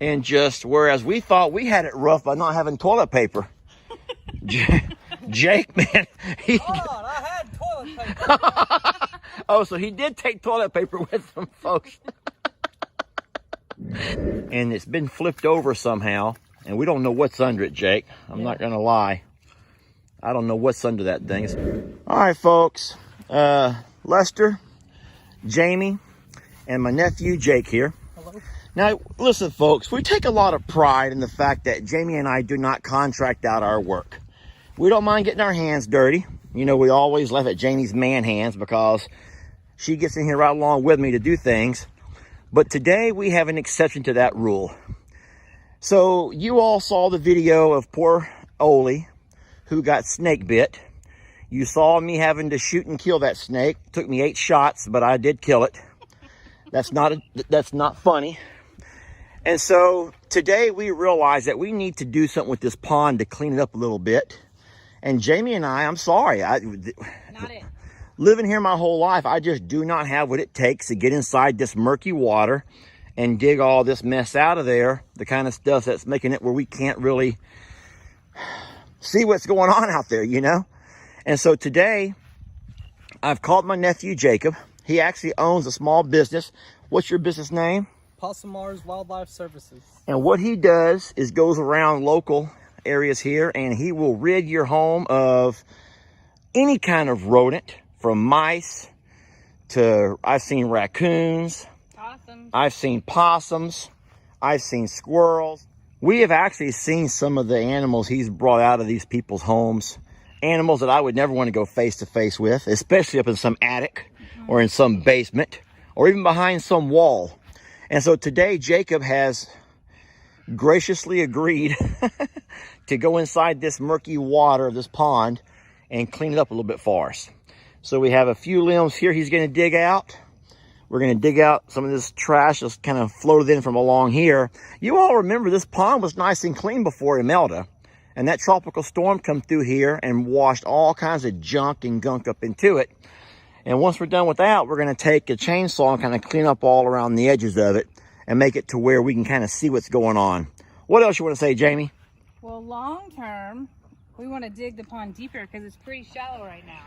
And just, whereas we thought we had it rough by not having toilet paper. Jake, man, Hold on, I had toilet paper. Oh, so he did take toilet paper with him, folks. And it's been flipped over somehow, and we don't know what's under it, Jake. I'm not gonna lie. I don't know what's under that thing. All right, folks. Lester, Jamie, and my nephew Jake here. Hello. Now, listen, folks, we take a lot of pride in the fact that Jamie and I do not contract out our work. We don't mind getting our hands dirty. You know, we always laugh at Jamie's man hands because she gets in here right along with me to do things. But today we have an exception to that rule. So you all saw the video of poor Oli who got snake bit. You saw me having to shoot and kill that snake. Took me 8 shots, but I did kill it. That's not funny. And so today we realized that we need to do something with this pond to clean it up a little bit. And Jamie and I'm sorry, living here my whole life, I just do not have what it takes to get inside this murky water and dig all this mess out of there. The kind of stuff that's making it where we can't really see what's going on out there, you know? And so today, I've called my nephew Jacob. He actually owns a small business. What's your business name? Possumars Wildlife Services. And what he does is goes around local areas here, and he will rid your home of any kind of rodent, from mice to, I've seen raccoons, I've seen possums, I've seen squirrels. We have actually seen some of the animals he's brought out of these people's homes, animals that I would never want to go face to face with, especially up in some attic or in some basement or even behind some wall. And so today Jacob has graciously agreed to go inside this murky water of this pond and clean it up a little bit for us. So we have a few limbs here he's going to dig out. We're going to dig out some of this trash that's kind of floated in from along here. You all remember this pond was nice and clean before Imelda. And that tropical storm come through here and washed all kinds of junk and gunk up into it. And once we're done with that, we're going to take a chainsaw and kind of clean up all around the edges of it and make it to where we can kind of see what's going on. What else you want to say, Jamie? Well, long term, we want to dig the pond deeper because it's pretty shallow right now.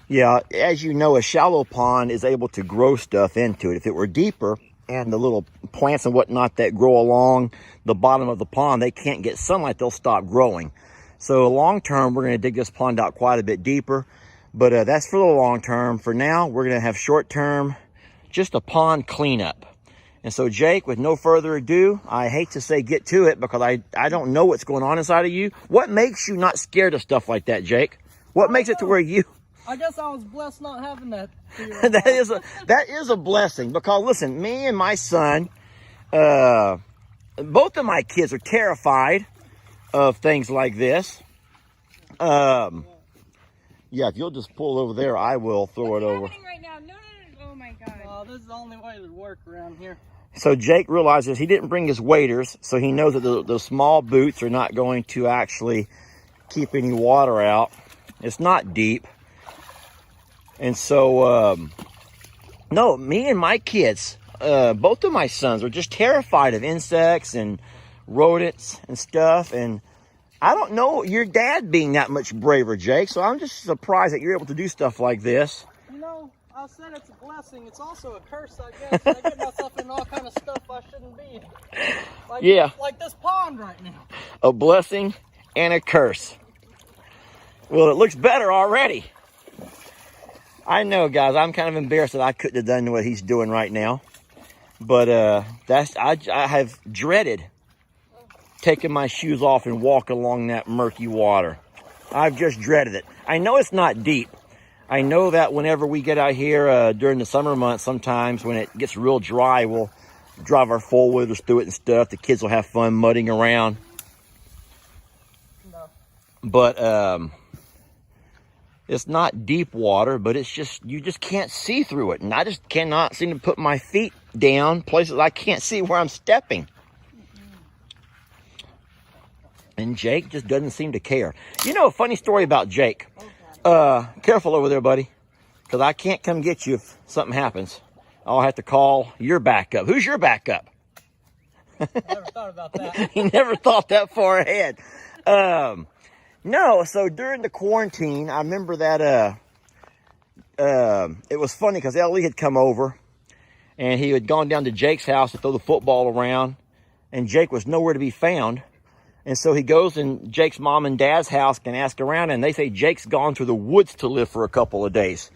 Yeah, as you know, a shallow pond is able to grow stuff into it. If it were deeper and the little plants and whatnot that grow along the bottom of the pond, they can't get sunlight, they'll stop growing. So long term, we're going to dig this pond out quite a bit deeper. But that's for the long term. For now, we're going to have short term, just a pond cleanup. And so, Jake, with no further ado, I hate to say get to it because I don't know what's going on inside of you. What makes you not scared of stuff like that, Jake? What makes it to where you... I guess I was blessed not having that fear. that is a blessing because, listen, me and my son, both of my kids are terrified of things like this. Yeah, if you'll just pull over there, I will throw it over. What's happening right now? No. Oh, my God. This is the only way to work around here. So Jake realizes he didn't bring his waders, so he knows that the small boots are not going to actually keep any water out. It's not deep. And so, no, me and my kids, both of my sons are just terrified of insects and rodents and stuff. And I don't know your dad being that much braver, Jake. So I'm just surprised that you're able to do stuff like this. You know, I said it's a blessing. It's also a curse, I guess. I get myself in all kind of stuff I shouldn't be. Like this pond right now. A blessing and a curse. Well, it looks better already. I know, guys, I'm kind of embarrassed that I couldn't have done what he's doing right now. But I have dreaded taking my shoes off and walking along that murky water. I've just dreaded it. I know it's not deep. I know that whenever we get out here during the summer months, sometimes when it gets real dry, we'll drive our four-wheelers through it and stuff. The kids will have fun mudding around. No. But it's not deep water, but it's just, you just can't see through it. And I just cannot seem to put my feet down places I can't see where I'm stepping. And Jake just doesn't seem to care. You know, a funny story about Jake. Careful over there, buddy, because I can't come get you if something happens. I'll have to call your backup. Who's your backup? Never thought about that. He never thought that far ahead. No, so during the quarantine, I remember that it was funny because Ellie had come over and he had gone down to Jake's house to throw the football around, and Jake was nowhere to be found. And so he goes in Jake's mom and dad's house and asks around, and they say Jake's gone to the woods to live for a couple of days.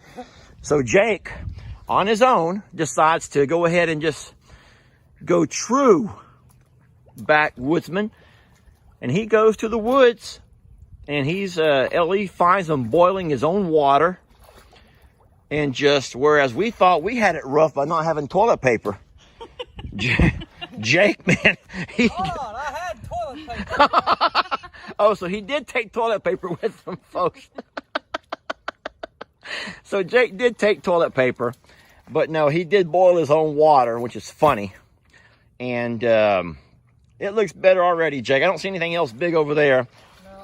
So Jake, on his own, decides to go ahead and just go true backwoodsman. And he goes to the woods, and Ellie finds him boiling his own water. And just, whereas we thought we had it rough by not having toilet paper, Jake, man, Hold on, I had toilet paper. Oh, so he did take toilet paper with him, folks. So Jake did take toilet paper, but no, he did boil his own water, which is funny. And it looks better already, Jake. I don't see anything else big over there.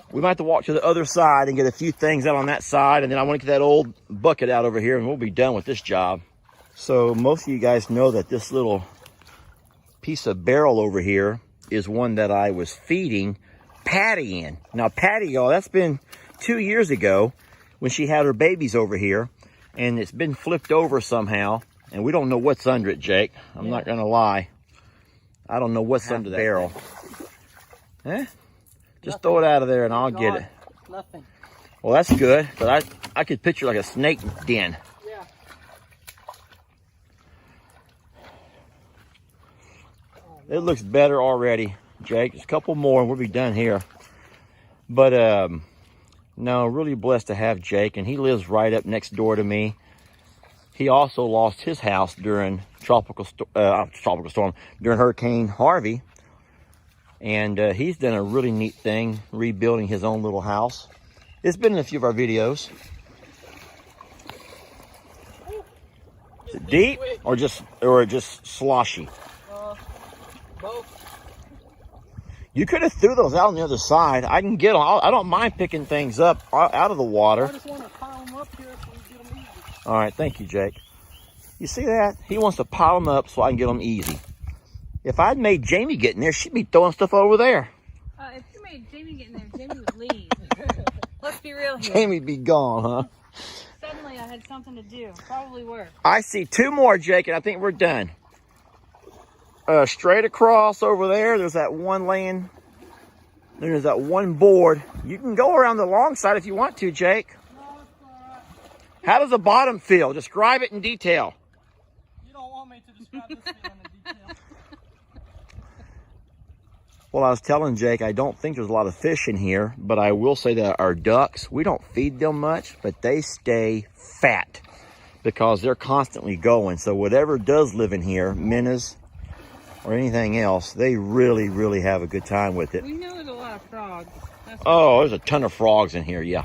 We might have to walk to the other side and get a few things out on that side, and then I want to get that old bucket out over here, and we'll be done with this job. So most of you guys know that this little piece of barrel over here is one that I was feeding Patty in. Now, Patty, y'all, that's been 2 years ago when she had her babies over here, and it's been flipped over somehow, and we don't know what's under it, Jake. I'm not going to lie. I don't know what's under that barrel. Eh? Just throw it out of there and I'll get it. Nothing. Well, that's good, but I could picture like a snake den. Yeah. It looks better already, Jake. Just a couple more and we'll be done here. But no, really blessed to have Jake, and he lives right up next door to me. He also lost his house during during Hurricane Harvey. And he's done a really neat thing, rebuilding his own little house. It's been in a few of our videos. Is it deep or just sloshy? Both. You could have threw those out on the other side. I can get them. I don't mind picking things up out of the water. I just want to pile them up here so we get them easy. All right, thank you, Jake. You see that? He wants to pile them up so I can get them easy. If I'd made Jamie get in there, she'd be throwing stuff over there. If you made Jamie get in there, Jamie would leave. Let's be real here. Jamie'd be gone, huh? Suddenly I had something to do. Probably work. I see 2 more, Jake, and I think we're done. Straight across over there, there's that one laying. Then there's that one board. You can go around the long side if you want to, Jake. How does the bottom feel? Describe it in detail. You don't want me to describe this field in detail. Well, I was telling Jake, I don't think there's a lot of fish in here, but I will say that our ducks, we don't feed them much, but they stay fat because they're constantly going. So whatever does live in here, minnows or anything else, they really, really have a good time with it. We know there's a lot of frogs. Oh, there's a ton of frogs in here, yeah.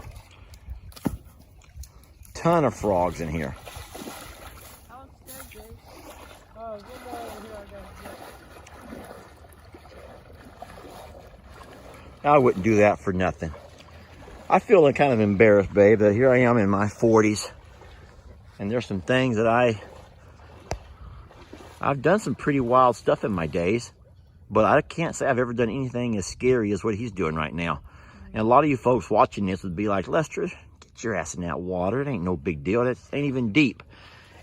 Ton of frogs in here. How scared, Jake? Oh, good guy over here, I guess. I wouldn't do that for nothing. I feel kind of embarrassed, babe, that here I am in my 40s. And there's some things that I've done some pretty wild stuff in my days. But I can't say I've ever done anything as scary as what he's doing right now. And a lot of you folks watching this would be like, Lester, get your ass in that water. It ain't no big deal. It ain't even deep.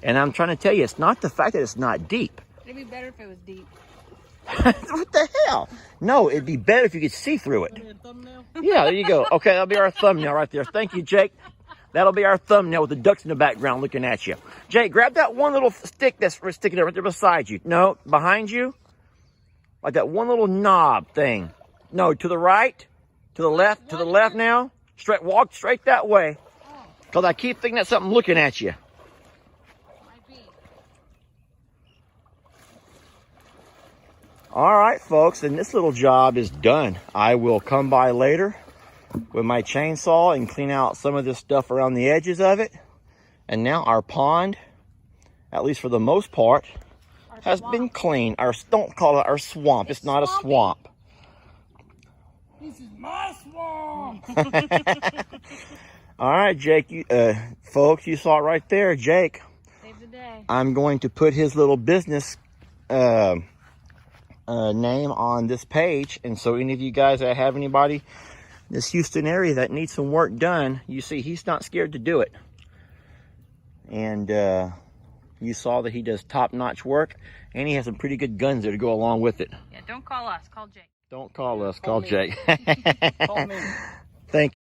And I'm trying to tell you, it's not the fact that it's not deep. It'd be better if it was deep. What the hell? No, it'd be better if you could see through it. Yeah, there you go. Okay, that'll be our thumbnail right there. Thank you, Jake. That'll be our thumbnail with the ducks in the background looking at you. Jake, grab that one little stick that's sticking there right there beside you. No, behind you. Like that one little knob thing. No, to the right, to the left now. Straight, walk straight that way. Because I keep thinking that's something looking at you. All right, folks, and this little job is done. I will come by later with my chainsaw and clean out some of this stuff around the edges of it. And now our pond, at least for the most part, has been clean. Don't call it our swamp. It's not a swamp. This is my swamp. All right, Jake, folks, you saw it right there. Jake, Save the day. I'm going to put his little business name on this page. And so any of you guys that have anybody in this Houston area that needs some work done, you see he's not scared to do it. And you saw that he does top-notch work, and he has some pretty good guns there to go along with it. Yeah, don't call us, call Jake. Don't call us, call Jake. Call me. Thank you.